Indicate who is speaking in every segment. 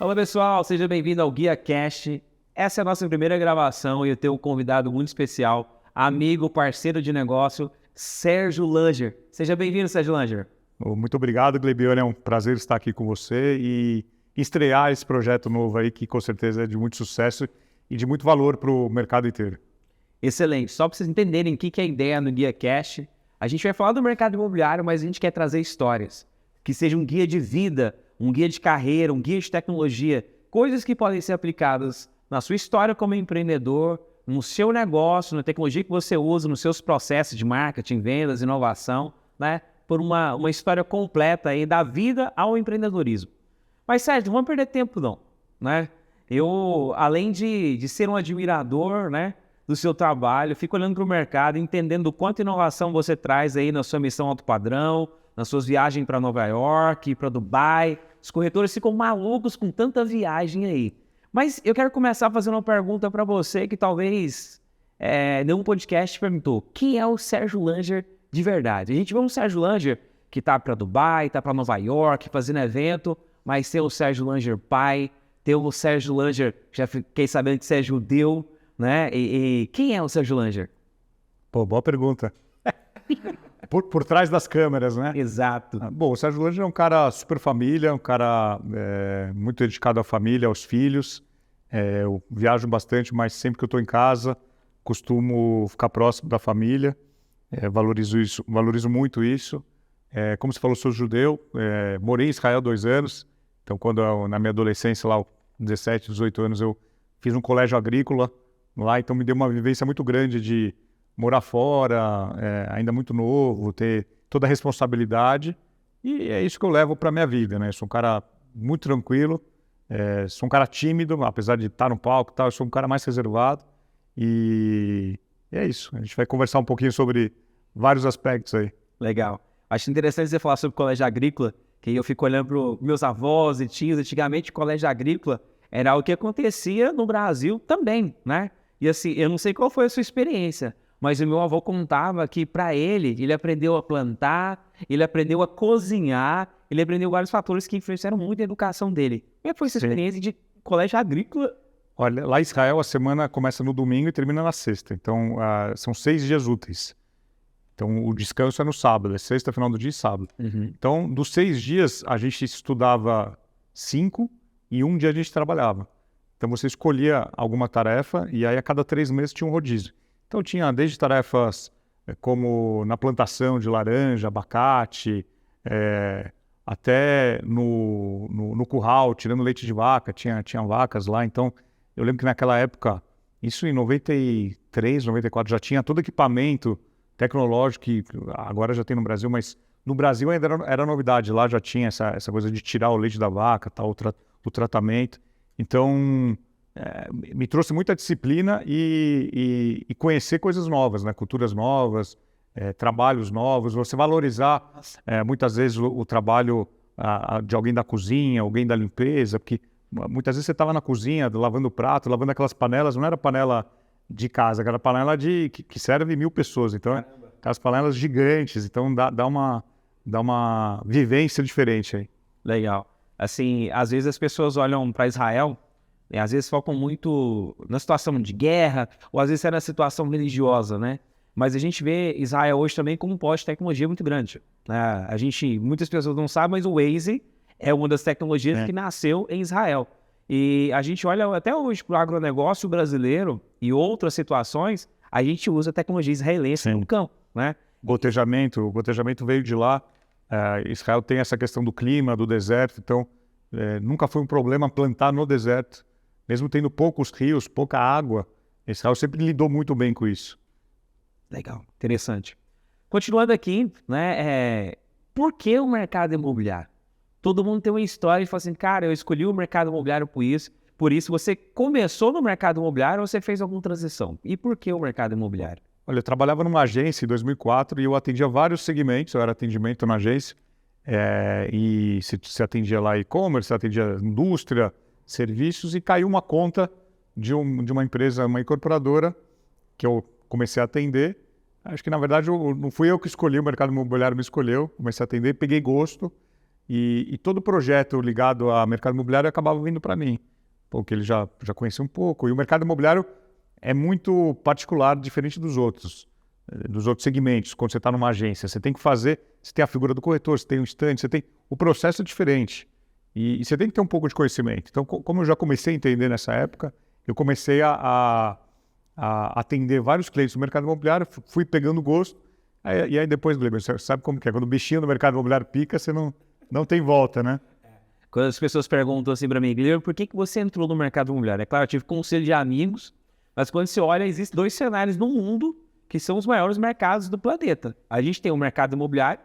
Speaker 1: Fala pessoal, seja bem-vindo ao Guia Cast. Essa é a nossa primeira gravação e eu tenho um convidado muito especial, amigo, parceiro de negócio, Sérgio Langer. Seja bem-vindo, Sérgio Langer.
Speaker 2: Muito obrigado, Glebione. É um prazer estar aqui com você e estrear esse projeto novo aí, que com certeza é de muito sucesso e de muito valor para o mercado inteiro.
Speaker 1: Excelente. Só para vocês entenderem o que é a ideia no Guia Cast, a gente vai falar do mercado imobiliário, mas a gente quer trazer histórias. Que seja um guia de vida, um guia de carreira, um guia de tecnologia, coisas que podem ser aplicadas na sua história como empreendedor, no seu negócio, na tecnologia que você usa, nos seus processos de marketing, vendas, inovação, né? Por uma história completa aí da vida ao empreendedorismo. Mas, Sérgio, não vamos perder tempo não, né? Eu, além de ser um admirador, né, do seu trabalho, fico olhando para o mercado, entendendo o quanto inovação você traz aí na sua missão alto padrão, nas suas viagens para Nova York, para Dubai. Os corretores ficam malucos com tanta viagem aí. Mas eu quero começar fazendo uma pergunta para você que talvez num podcast perguntou: quem é o Sérgio Langer de verdade? A gente vê um Sérgio Langer que tá para Dubai, tá para Nova York, fazendo evento, mas tem o Sérgio Langer pai, tem o Sérgio Langer, já fiquei sabendo que você é judeu, né? E quem é o Sérgio Langer?
Speaker 2: Pô, boa pergunta. Por trás das câmeras, né?
Speaker 1: Exato.
Speaker 2: Bom, o Sérgio Langer é um cara super família, um cara muito dedicado à família, aos filhos. Eu viajo bastante, mas sempre que eu estou em casa, costumo ficar próximo da família. Valorizo muito isso. Como você falou, sou judeu, morei em Israel 2 anos. Então, na minha adolescência, lá, aos 17, 18 anos, eu fiz um colégio agrícola lá. Então, me deu uma vivência muito grande de morar fora, ainda muito novo, ter toda a responsabilidade. E é isso que eu levo para a minha vida, né? Eu sou um cara muito tranquilo, sou um cara tímido, apesar de estar no palco e tal, eu sou um cara mais reservado. E é isso. A gente vai conversar um pouquinho sobre vários aspectos aí.
Speaker 1: Legal. Acho interessante você falar sobre colégio agrícola, que eu fico olhando para os meus avós e tios. Antigamente, colégio agrícola era o que acontecia no Brasil também, né? E assim, eu não sei qual foi a sua experiência, mas o meu avô contava que para ele aprendeu a plantar, ele aprendeu a cozinhar, ele aprendeu vários fatores que influenciaram muito a educação dele. Como foi essa experiência de colégio agrícola?
Speaker 2: Olha, lá em Israel a semana começa no domingo e termina na sexta. Então, são 6 dias úteis. Então, o descanso é no sábado, é sexta, final do dia e sábado.
Speaker 1: Uhum.
Speaker 2: Então, dos 6 dias, a gente estudava 5 e um dia a gente trabalhava. Então, você escolhia alguma tarefa e aí a cada 3 meses tinha um rodízio. Então, tinha desde tarefas como na plantação de laranja, abacate, até no curral, tirando leite de vaca, tinha vacas lá. Então, eu lembro que naquela época, isso em 93, 94, já tinha todo equipamento tecnológico que agora já tem no Brasil, mas no Brasil ainda era novidade. Lá já tinha essa coisa de tirar o leite da vaca, tal, o tratamento. Então, me trouxe muita disciplina e conhecer coisas novas, né? Culturas novas, trabalhos novos, você valorizar muitas vezes o trabalho de alguém da cozinha, alguém da limpeza, porque muitas vezes você estava na cozinha, lavando o prato, lavando aquelas panelas, não era panela de casa, era panela que serve 1.000 pessoas, então aquelas panelas gigantes, então dá uma vivência diferente aí.
Speaker 1: Legal. Assim, às vezes as pessoas olham para Israel, né, às vezes focam muito na situação de guerra, ou às vezes é na situação religiosa, né? Mas a gente vê Israel hoje também como um polo de tecnologia muito grande, né? Muitas pessoas não sabem, mas o Waze é uma das tecnologias que nasceu em Israel. E a gente olha até hoje para o agronegócio brasileiro e outras situações, a gente usa tecnologia israelense no campo, né?
Speaker 2: O gotejamento veio de lá. Israel tem essa questão do clima, do deserto, então nunca foi um problema plantar no deserto, mesmo tendo poucos rios, pouca água. Israel sempre lidou muito bem com isso.
Speaker 1: Legal, interessante. Continuando aqui, né? Por que o mercado imobiliário? Todo mundo tem uma história e fala assim, cara, eu escolhi o mercado imobiliário por isso. Por isso, você começou no mercado imobiliário ou você fez alguma transição? E por que o mercado imobiliário?
Speaker 2: Olha, eu trabalhava numa agência em 2004 e eu atendia vários segmentos, eu era atendimento na agência, e se atendia lá e-commerce, se atendia indústria, serviços, e caiu uma conta de uma empresa, uma incorporadora, que eu comecei a atender. Acho que, na verdade, não fui eu que escolhi, o mercado imobiliário me escolheu, comecei a atender, peguei gosto, E todo projeto ligado ao mercado imobiliário acabava vindo para mim, porque ele já conhecia um pouco. E o mercado imobiliário é muito particular, diferente dos outros segmentos. Quando você está numa agência, você tem que fazer, você tem a figura do corretor, você tem um stand, você tem o processo é diferente. E você tem que ter um pouco de conhecimento. Então, como eu já comecei a entender nessa época, eu comecei a atender vários clientes do mercado imobiliário, fui pegando gosto. E aí depois, Gleber, você sabe como que é? Quando o bichinho do mercado imobiliário pica, você não tem volta, né?
Speaker 1: Quando as pessoas perguntam assim para mim, Guilherme, por que você entrou no mercado imobiliário? É claro, eu tive conselho de amigos, mas quando você olha, existem 2 cenários no mundo que são os maiores mercados do planeta. A gente tem o mercado imobiliário,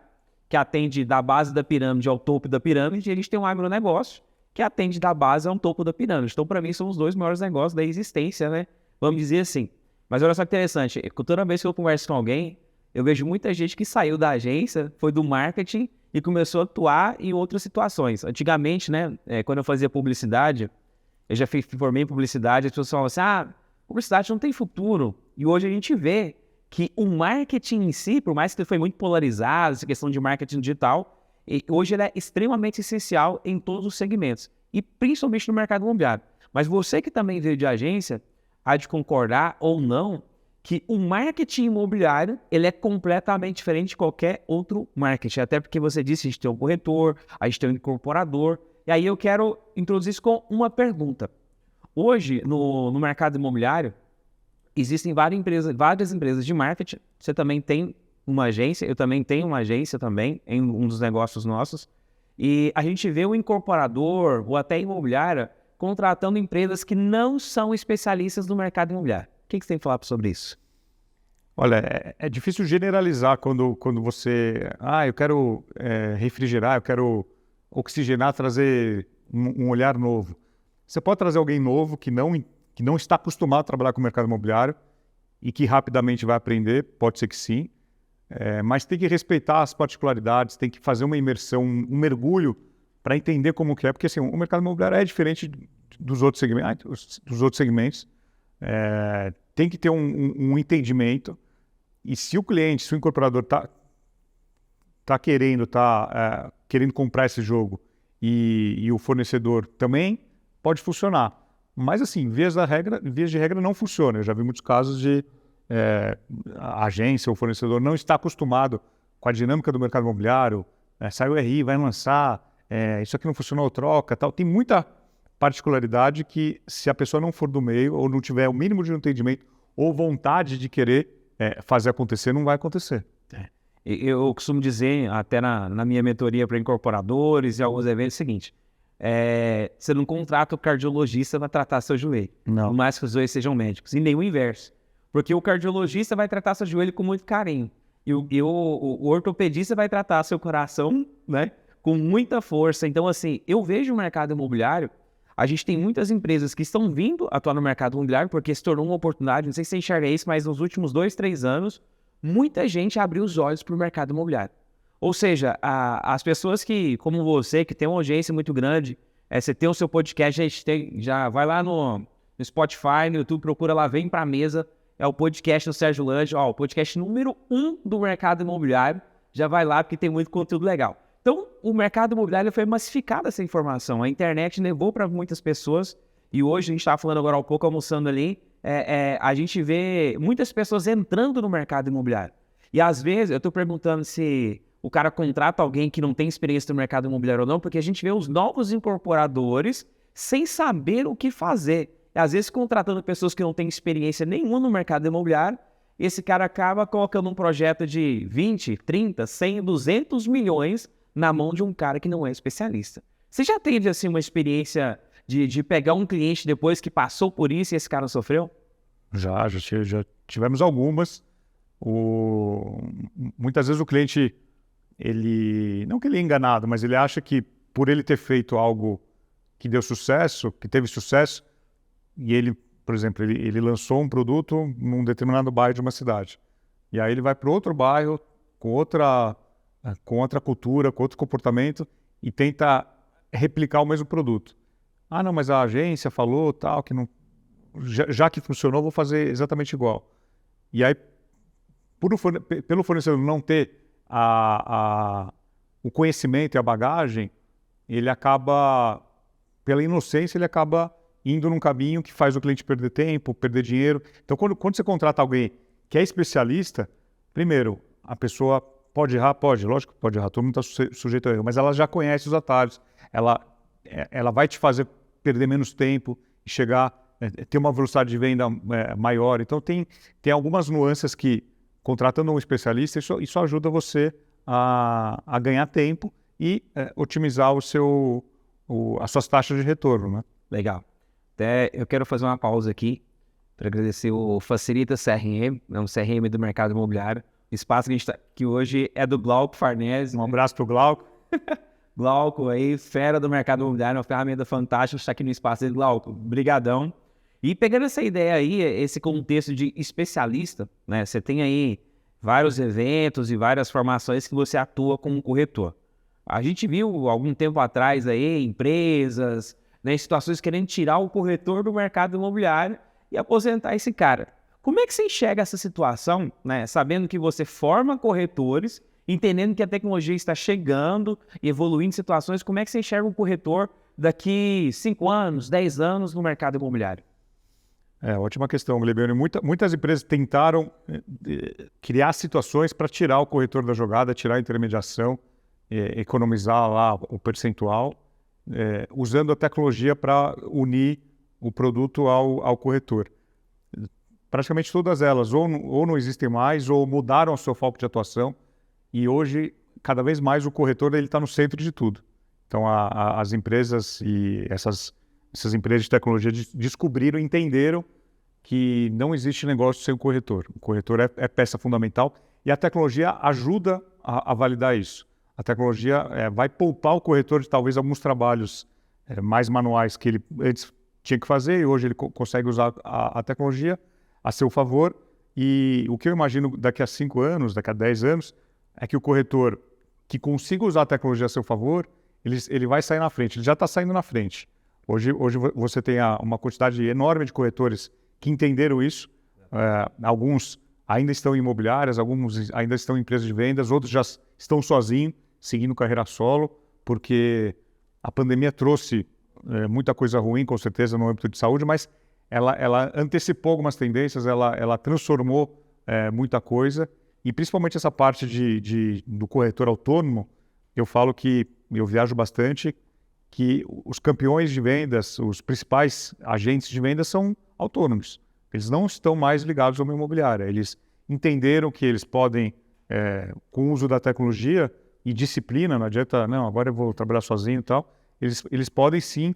Speaker 1: que atende da base da pirâmide ao topo da pirâmide, e a gente tem um agronegócio, que atende da base ao topo da pirâmide. Então, para mim, são os 2 maiores negócios da existência, né? Vamos dizer assim. Mas olha só que interessante, toda vez que eu converso com alguém, eu vejo muita gente que saiu da agência, foi do marketing e começou a atuar em outras situações. Antigamente, né, quando eu fazia publicidade, eu já formei em publicidade, as pessoas falavam assim, publicidade não tem futuro. E hoje a gente vê que o marketing em si, por mais que ele foi muito polarizado, essa questão de marketing digital, hoje ele é extremamente essencial em todos os segmentos, e principalmente no mercado imobiliário. Mas você que também veio de agência, há de concordar ou não, que o marketing imobiliário ele é completamente diferente de qualquer outro marketing. Até porque você disse, a gente tem um corretor, a gente tem um incorporador. E aí eu quero introduzir isso com uma pergunta. Hoje, no mercado imobiliário, existem várias empresas de marketing. Você também tem uma agência, eu também tenho uma agência também, em um dos negócios nossos. E a gente vê o incorporador ou até imobiliária contratando empresas que não são especialistas no mercado imobiliário. O que você tem que falar sobre isso?
Speaker 2: Olha, é difícil generalizar quando você... eu quero refrigerar, eu quero oxigenar, trazer um olhar novo. Você pode trazer alguém novo que não está acostumado a trabalhar com o mercado imobiliário e que rapidamente vai aprender, pode ser que sim, mas tem que respeitar as particularidades, tem que fazer uma imersão, um mergulho para entender como que é, porque assim, o mercado imobiliário é diferente dos outros segmentos. Tem que ter um entendimento, e se o cliente, se o incorporador está querendo comprar esse jogo e o fornecedor também, pode funcionar. Mas assim, vias de regra não funciona. Eu já vi muitos casos de a agência ou fornecedor não está acostumado com a dinâmica do mercado imobiliário, saiu RI, vai lançar, isso aqui não funcionou, troca, tal. Tem muita particularidade que, se a pessoa não for do meio ou não tiver o mínimo de entendimento ou vontade de querer fazer acontecer, não vai acontecer.
Speaker 1: Eu costumo dizer, até na minha mentoria para incorporadores e alguns eventos, o seguinte, você não contrata o cardiologista para tratar seu joelho,
Speaker 2: Não.
Speaker 1: por mais que os dois sejam médicos, e nem o inverso. Porque o cardiologista vai tratar seu joelho com muito carinho, e o ortopedista vai tratar seu coração, né, com muita força. Então, assim, eu vejo o mercado imobiliário, a gente tem muitas empresas que estão vindo atuar no mercado imobiliário porque se tornou uma oportunidade, não sei se você enxerga isso, mas nos últimos 2, 3 anos, muita gente abriu os olhos para o mercado imobiliário. Ou seja, as pessoas que, como você, que tem uma audiência muito grande, você tem o seu podcast, já vai lá no Spotify, no YouTube, procura lá, vem para a mesa, é o podcast do Sérgio Lange, o podcast número 1 do mercado imobiliário, já vai lá porque tem muito conteúdo legal. Então, o mercado imobiliário foi massificado essa informação, a internet levou para muitas pessoas, e hoje, a gente estava falando agora há pouco, almoçando ali, a gente vê muitas pessoas entrando no mercado imobiliário. E às vezes, eu estou perguntando se o cara contrata alguém que não tem experiência no mercado imobiliário ou não, porque a gente vê os novos incorporadores sem saber o que fazer. E às vezes, contratando pessoas que não têm experiência nenhuma no mercado imobiliário, esse cara acaba colocando um projeto de 20, 30, 100, 200 milhões na mão de um cara que não é especialista. Você já teve assim uma experiência de pegar um cliente depois que passou por isso e esse cara sofreu?
Speaker 2: Já tivemos algumas. Muitas vezes o cliente, não que ele é enganado, mas ele acha que por ele ter feito algo que deu sucesso, que teve sucesso, e ele, por exemplo, ele lançou um produto num determinado bairro de uma cidade. E aí ele vai para outro bairro com outra cultura, com outro comportamento e tenta replicar o mesmo produto. Não, mas a agência falou tal, que não, já que funcionou, vou fazer exatamente igual. E aí, pelo fornecedor não ter a o conhecimento e a bagagem, ele acaba, pela inocência, ele acaba indo num caminho que faz o cliente perder tempo, perder dinheiro. Então, quando você contrata alguém que é especialista, primeiro, a pessoa pode errar? Pode, lógico que pode errar, todo mundo está sujeito a erro, mas ela já conhece os atalhos, ela vai te fazer perder menos tempo e chegar, ter uma velocidade de venda maior. Então, tem algumas nuances que, contratando um especialista, isso ajuda você a ganhar tempo e otimizar as suas taxas de retorno, né?
Speaker 1: Legal. Até eu quero fazer uma pausa aqui para agradecer o Facilita CRM, um CRM do mercado imobiliário. O espaço que a gente está aqui hoje é do Glauco Farnese.
Speaker 2: Um abraço para o Glauco.
Speaker 1: Glauco aí, fera do mercado imobiliário, uma ferramenta fantástica, está aqui no espaço dele. Glauco, brigadão. E pegando essa ideia aí, esse contexto de especialista, né? Você tem aí vários eventos e várias formações que você atua como corretor. A gente viu algum tempo atrás aí empresas, né, situações querendo tirar o corretor do mercado imobiliário e aposentar esse cara. Como é que você enxerga essa situação, né, sabendo que você forma corretores, entendendo que a tecnologia está chegando e evoluindo situações, como é que você enxerga o corretor daqui 5 anos, 10 anos no mercado imobiliário?
Speaker 2: Ótima questão, Glebione. Muitas empresas tentaram criar situações para tirar o corretor da jogada, tirar a intermediação, economizar lá o percentual, usando a tecnologia para unir o produto ao corretor. Praticamente todas elas ou não existem mais ou mudaram o seu foco de atuação e hoje, cada vez mais, o corretor está no centro de tudo. Então, as empresas e essas empresas de tecnologia descobriram, entenderam que não existe negócio sem o corretor. O corretor é peça fundamental e a tecnologia ajuda a validar isso. A tecnologia vai poupar o corretor de talvez alguns trabalhos mais manuais que ele antes tinha que fazer e hoje ele consegue usar a tecnologia a seu favor. E o que eu imagino daqui a 5 anos, daqui a 10 anos, é que o corretor que consiga usar a tecnologia a seu favor, ele vai sair na frente, ele já está saindo na frente. Hoje você tem uma quantidade enorme de corretores que entenderam isso. Alguns ainda estão em imobiliárias, alguns ainda estão em empresas de vendas, outros já estão sozinhos, seguindo carreira solo, porque a pandemia trouxe muita coisa ruim, com certeza, no âmbito de saúde, mas ela antecipou algumas tendências, ela transformou muita coisa, e principalmente essa parte do corretor autônomo, eu falo que eu viajo bastante, que os campeões de vendas, os principais agentes de vendas são autônomos. Eles não estão mais ligados a uma imobiliária. Eles entenderam que eles podem, com o uso da tecnologia e disciplina, não adianta, não, agora eu vou trabalhar sozinho e tal, eles podem sim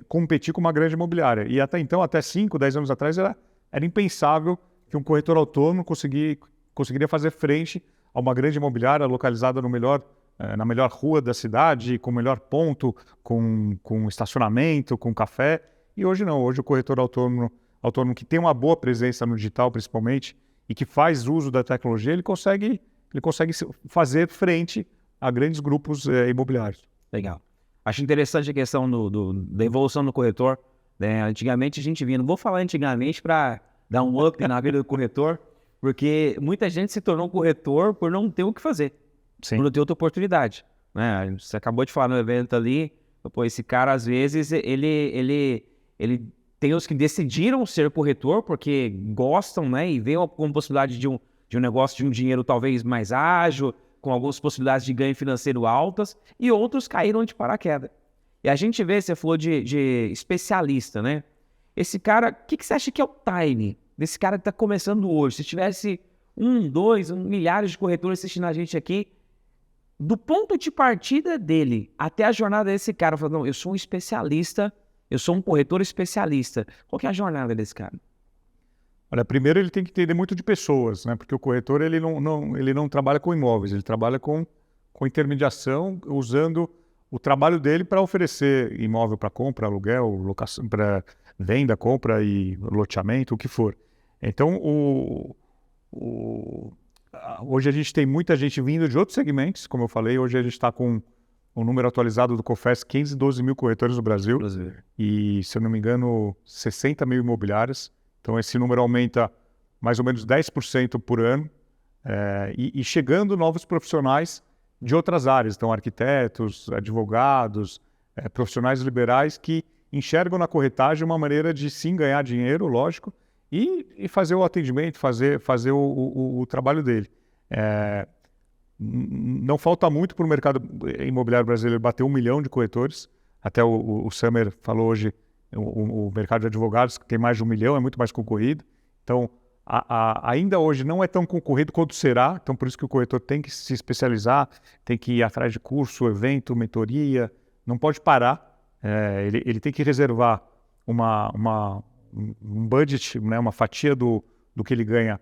Speaker 2: competir com uma grande imobiliária. E até então, até 5, 10 anos atrás, era impensável que um corretor autônomo conseguiria fazer frente a uma grande imobiliária localizada na melhor rua da cidade, com o melhor ponto, com estacionamento, com café. E hoje não, hoje o corretor autônomo que tem uma boa presença no digital, principalmente, e que faz uso da tecnologia, ele consegue fazer frente a grandes grupos imobiliários.
Speaker 1: Legal. Acho interessante a questão da evolução do corretor, né? Antigamente a gente via, não vou falar antigamente para dar um up na vida do corretor, porque muita gente se tornou corretor por não ter o que fazer.
Speaker 2: Sim.
Speaker 1: Por não ter outra oportunidade, né? Você acabou de falar no evento ali, pô, esse cara às vezes ele tem os que decidiram ser corretor porque gostam, né? E vê como possibilidade de um negócio, de um dinheiro talvez mais ágil, com algumas possibilidades de ganho financeiro altas, e outros caíram de paraquedas. E a gente vê, você falou de especialista, né? Esse cara, o que você acha que é o time desse cara que está começando hoje? Se tivesse 1, 2, milhares de corretores assistindo a gente aqui, do ponto de partida dele até a jornada desse cara, falando, não, eu sou um especialista, eu sou um corretor especialista. Qual que é a jornada desse cara?
Speaker 2: Olha, primeiro ele tem que entender muito de pessoas, né? Porque o corretor ele não trabalha com imóveis, ele trabalha com intermediação, usando o trabalho dele para oferecer imóvel para compra, aluguel, locação, para venda, compra e loteamento, o que for. Então, hoje a gente tem muita gente vindo de outros segmentos, como eu falei, hoje a gente está com o número atualizado do Cofés, 512 mil corretores no Brasil, e, se eu não me engano, 60 mil imobiliárias. Então, esse número aumenta mais ou menos 10% por ano, e chegando novos profissionais de outras áreas. Então, arquitetos, advogados, profissionais liberais que enxergam na corretagem uma maneira de sim ganhar dinheiro, lógico, e fazer o atendimento, fazer o trabalho dele. Não falta muito para o mercado imobiliário brasileiro bater 1 milhão de corretores. Até o Summer falou hoje, o mercado de advogados que tem mais de 1 milhão, é muito mais concorrido. Então, ainda hoje não é tão concorrido quanto será. Então, por isso que o corretor tem que se especializar, tem que ir atrás de curso, evento, mentoria, não pode parar. Ele tem que reservar um budget, né, uma fatia do que ele ganha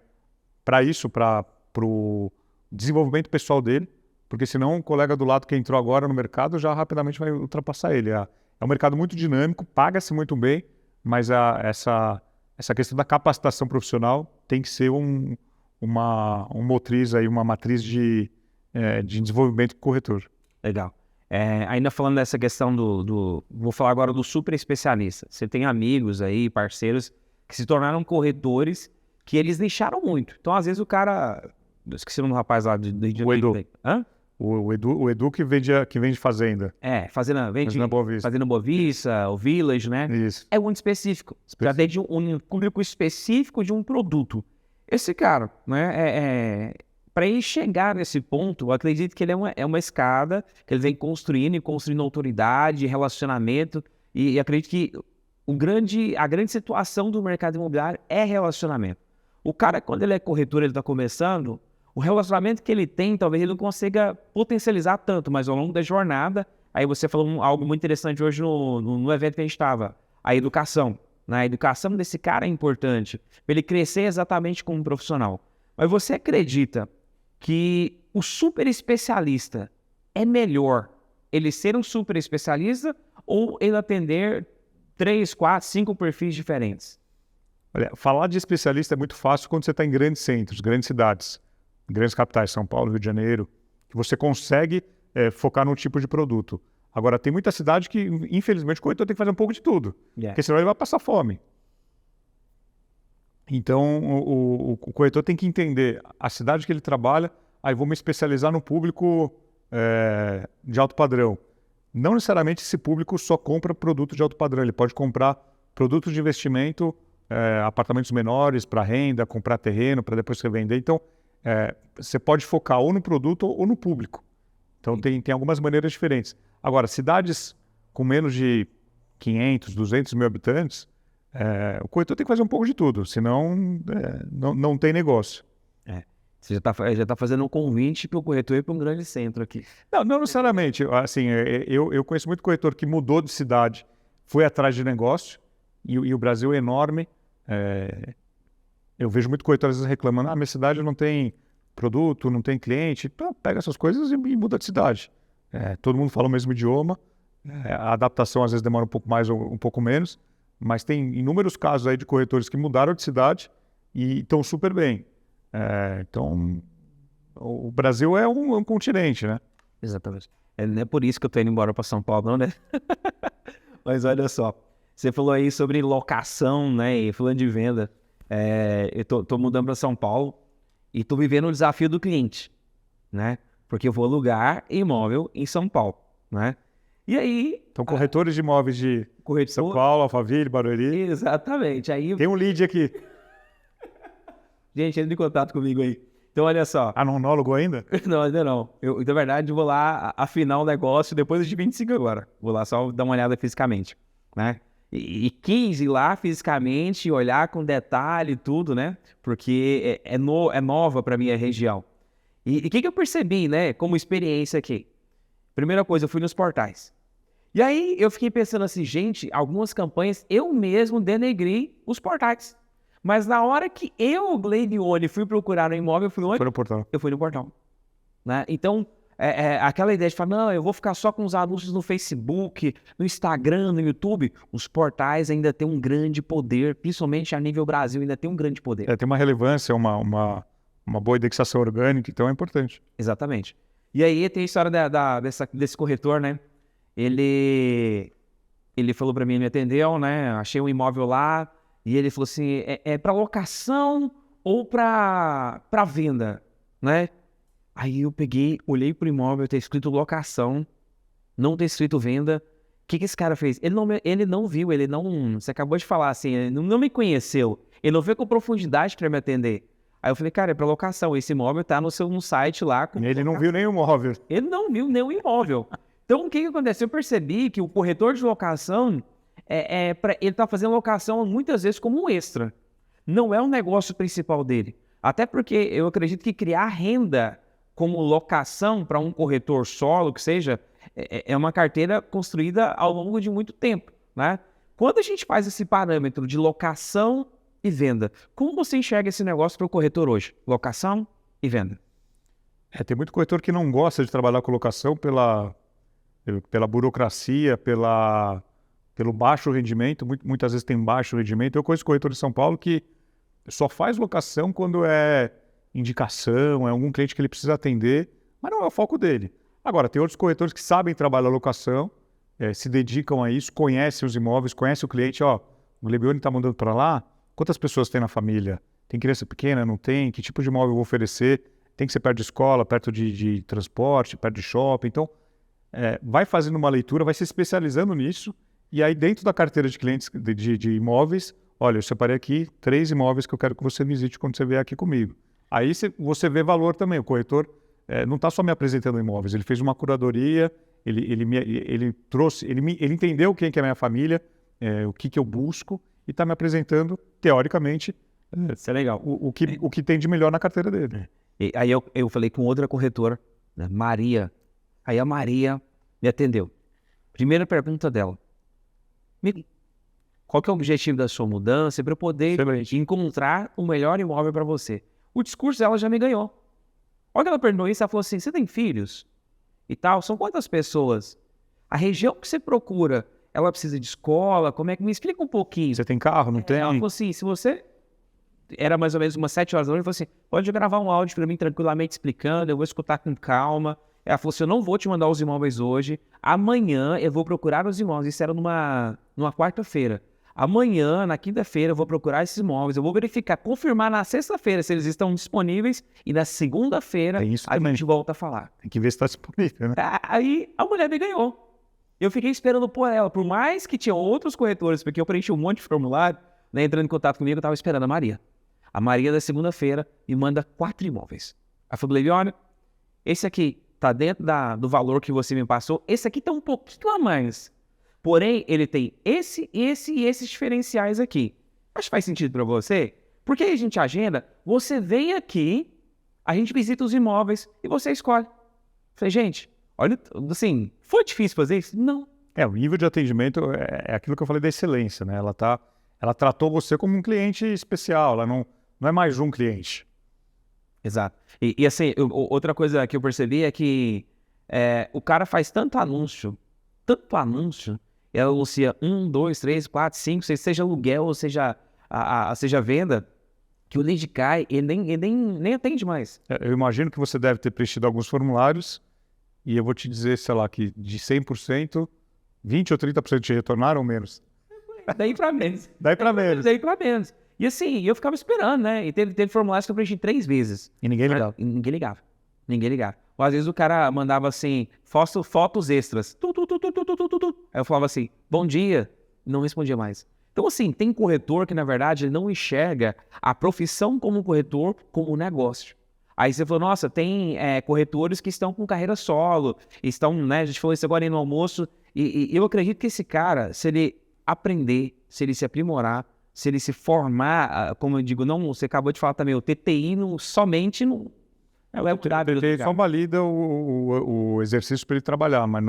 Speaker 2: para isso, para o desenvolvimento pessoal dele, porque senão um colega do lado que entrou agora no mercado já rapidamente vai ultrapassar ele. É um mercado muito dinâmico, paga-se muito bem, mas essa questão da capacitação profissional tem que ser uma motriz, aí, uma matriz de desenvolvimento do corretor.
Speaker 1: Legal. Ainda falando dessa questão vou falar agora do super especialista. Você tem amigos aí, parceiros, que se tornaram corretores, que eles deixaram muito. Então, às vezes, o cara... Eu esqueci o nome do rapaz lá
Speaker 2: O Edu.
Speaker 1: Hã?
Speaker 2: O Edu que vende fazenda.
Speaker 1: Fazenda Boa Vista. Fazenda Boa Vista, o Village, né?
Speaker 2: Isso.
Speaker 1: É muito específico. Já tem um público específico de um produto. Esse cara, né? Para ele chegar nesse ponto, eu acredito que ele é uma escada que ele vem construindo autoridade, relacionamento, e acredito que a grande situação do mercado imobiliário é relacionamento. O cara, quando ele é corretor, ele está começando, o relacionamento que ele tem, talvez ele não consiga potencializar tanto, mas ao longo da jornada, aí você falou algo muito interessante hoje no evento que a gente estava, a educação. Né? A educação desse cara é importante, para ele crescer exatamente como profissional. Mas você acredita que o super especialista é melhor ele ser um super especialista ou ele atender 3, 4, 5 perfis diferentes?
Speaker 2: Olha, falar de especialista é muito fácil quando você está em grandes centros, grandes cidades, grandes capitais, São Paulo, Rio de Janeiro, que você consegue focar num tipo de produto. Agora, tem muita cidade que, infelizmente, o corretor tem que fazer um pouco de tudo, porque senão ele vai passar fome. Então, o corretor tem que entender a cidade que ele trabalha, aí vou me especializar no público de alto padrão. Não necessariamente esse público só compra produto de alto padrão, ele pode comprar produtos de investimento, apartamentos menores para renda, comprar terreno para depois revender. Então, você pode focar ou no produto ou no público. Então, tem algumas maneiras diferentes. Agora, cidades com menos de 500, 200 mil habitantes, o corretor tem que fazer um pouco de tudo, senão não tem negócio.
Speaker 1: Você já tá fazendo um convite para o corretor ir para um grande centro aqui.
Speaker 2: Não necessariamente. Assim, eu conheço muito corretor que mudou de cidade, foi atrás de negócio, e o Brasil é enorme. Eu vejo muito corretor às vezes reclamando, minha cidade não tem produto, não tem cliente. Então, pega essas coisas e muda de cidade. Todo mundo fala o mesmo idioma, a adaptação às vezes demora um pouco mais ou um pouco menos, mas tem inúmeros casos aí de corretores que mudaram de cidade e estão super bem. Então, o Brasil é um continente, né?
Speaker 1: Exatamente. Não é por isso que eu tô indo embora para São Paulo, não, né? Mas olha só, você falou aí sobre locação, né? E falando de venda. Eu tô mudando para São Paulo e tô vivendo o desafio do cliente, né? Porque eu vou alugar imóvel em São Paulo, né? E aí...
Speaker 2: Então, corretores de imóveis de São Paulo, Alphaville, Barueri.
Speaker 1: Exatamente. Aí...
Speaker 2: Tem um lead aqui.
Speaker 1: Gente, entra em contato comigo aí. Então, olha só.
Speaker 2: Não alugou ainda?
Speaker 1: Não, ainda não. Eu, na verdade, vou lá afinar o negócio depois de 25 agora. Vou lá só dar uma olhada fisicamente, né? E quis ir lá fisicamente, olhar com detalhe e tudo, né? Porque é nova para minha região. E o que eu percebi, né? Como experiência aqui. Primeira coisa, eu fui nos portais. E aí, eu fiquei pensando assim, gente, algumas campanhas eu mesmo denegri os portais. Mas na hora que eu, Gleidione, fui procurar um imóvel, eu fui onde?
Speaker 2: Foi no portal.
Speaker 1: Eu fui no portal. Né? Então, aquela ideia de falar, não, eu vou ficar só com os anúncios no Facebook, no Instagram, no YouTube. Os portais ainda têm um grande poder, principalmente a nível Brasil, ainda tem um grande poder.
Speaker 2: Tem uma relevância, uma boa indexação orgânica, então é importante.
Speaker 1: Exatamente. E aí tem a história desse corretor, né? Ele falou para mim, me atendeu, né? Achei um imóvel lá, e ele falou assim, para locação ou para venda, né? Aí eu peguei, olhei pro imóvel, tá escrito locação, não tá escrito venda. O que esse cara fez? Ele não viu, você acabou de falar assim, ele não me conheceu. Ele não veio com profundidade para me atender. Aí eu falei, cara, é para locação, esse imóvel tá no site lá.
Speaker 2: Ele não viu nenhum móvel.
Speaker 1: Ele não viu nenhum imóvel. Então, o que aconteceu? Eu percebi que o corretor de locação, ele tá fazendo locação muitas vezes como um extra. Não é o negócio principal dele. Até porque eu acredito que criar renda como locação para um corretor solo, que seja, é uma carteira construída ao longo de muito tempo, né? Quando a gente faz esse parâmetro de locação e venda, como você enxerga esse negócio para o corretor hoje? Locação e venda.
Speaker 2: Tem muito corretor que não gosta de trabalhar com locação pela burocracia, pelo baixo rendimento. Muitas vezes tem baixo rendimento. Eu conheço corretor de São Paulo que só faz locação quando é indicação, é algum cliente que ele precisa atender, mas não é o foco dele. Agora, tem outros corretores que sabem trabalhar a locação, se dedicam a isso, conhecem os imóveis, conhecem o cliente. Ó, o Lebione está mandando para lá, quantas pessoas tem na família? Tem criança pequena? Não tem? Que tipo de imóvel eu vou oferecer? Tem que ser perto de escola, perto de transporte, perto de shopping. Então, vai fazendo uma leitura, vai se especializando nisso, e aí dentro da carteira de clientes de imóveis, olha, eu separei aqui 3 imóveis que eu quero que você visite quando você vier aqui comigo. Aí você vê valor também. O corretor não está só me apresentando imóveis, ele fez uma curadoria, ele trouxe, ele entendeu quem que é a minha família, o que eu busco, e está me apresentando, teoricamente,
Speaker 1: Isso é legal.
Speaker 2: o que tem de melhor na carteira dele.
Speaker 1: E aí eu falei com outra corretora, né, Maria. Aí a Maria me atendeu. Primeira pergunta dela. Qual que é o objetivo da sua mudança para eu poder encontrar o melhor imóvel para você? O discurso dela já me ganhou. Olha que ela perguntou isso, ela falou assim, você tem filhos? E tal, são quantas pessoas? A região que você procura, ela precisa de escola? Como é que me explica um pouquinho?
Speaker 2: Você tem carro, não tem?
Speaker 1: Ela falou assim, se você... Era mais ou menos umas 7 horas da noite, ele falou assim, pode gravar um áudio para mim tranquilamente explicando, eu vou escutar com calma. Ela falou assim, eu não vou te mandar os imóveis hoje, amanhã eu vou procurar os imóveis. Isso era numa quarta-feira. Amanhã, na quinta-feira, eu vou procurar esses imóveis, eu vou verificar, confirmar na sexta-feira se eles estão disponíveis e na segunda-feira a gente volta a falar.
Speaker 2: Tem que ver se está disponível, né?
Speaker 1: Aí a mulher me ganhou. Eu fiquei esperando por ela, por mais que tinha outros corretores, porque eu preenchi um monte de formulário, né, entrando em contato comigo, eu estava esperando a Maria. A Maria da segunda-feira me manda 4 imóveis. Ela falou, Levione, esse aqui tá dentro do valor que você me passou, esse aqui tá um pouquinho a mais. Porém, ele tem esse e esses diferenciais aqui. Acho que faz sentido para você? Porque aí a gente agenda, você vem aqui, a gente visita os imóveis e você escolhe. Falei, gente, olha, assim, foi difícil fazer isso? Não.
Speaker 2: O nível de atendimento é aquilo que eu falei da excelência, né? Ela tratou você como um cliente especial, ela não é mais um cliente.
Speaker 1: Exato. E assim, outra coisa que eu percebi é que o cara faz tanto anúncio, ela anuncia 1, 2, 3, 4, 5, 6, seja aluguel ou seja venda, que o lead cai, ele nem atende mais.
Speaker 2: Eu imagino que você deve ter preenchido alguns formulários e eu vou te dizer, sei lá, que de 100%, 20 ou 30% te retornaram ou menos.
Speaker 1: Daí pra menos.
Speaker 2: Daí pra menos.
Speaker 1: E assim, eu ficava esperando, né? E teve formulários que eu preenchi 3 vezes.
Speaker 2: E ninguém ligava.
Speaker 1: Ninguém ligava. Ou às vezes o cara mandava assim, fotos extras. Aí eu falava assim, bom dia. Não respondia mais. Então assim, tem corretor que na verdade ele não enxerga a profissão como corretor como um negócio. Aí você falou, nossa, tem corretores que estão com carreira solo, estão, né? A gente falou isso agora aí no almoço. E eu acredito que esse cara, se ele aprender, se ele se aprimorar, se ele se formar, como eu digo, não, você acabou de falar também, o TTI somente não é o
Speaker 2: TTI só valida o exercício para ele trabalhar, mas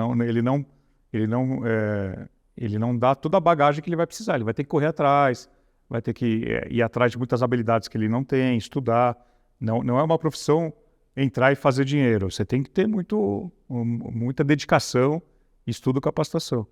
Speaker 2: ele não dá toda a bagagem que ele vai precisar. Ele vai ter que correr atrás, vai ter que ir atrás de muitas habilidades que ele não tem, estudar. Não é uma profissão entrar e fazer dinheiro. Você tem que ter muita dedicação, estudo e capacitação.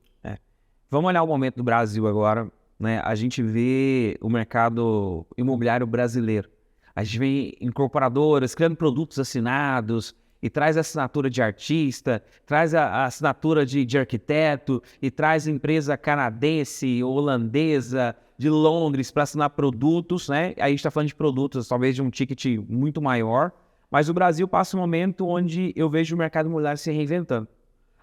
Speaker 1: Vamos olhar o momento do Brasil agora, né? A gente vê o mercado imobiliário brasileiro. A gente vê incorporadoras criando produtos assinados e traz a assinatura de artista, traz a assinatura de arquiteto e traz empresa canadense, holandesa, de Londres para assinar produtos, né? Aí a gente está falando de produtos talvez de um ticket muito maior, Mas o Brasil passa um momento onde eu vejo o mercado imobiliário se reinventando.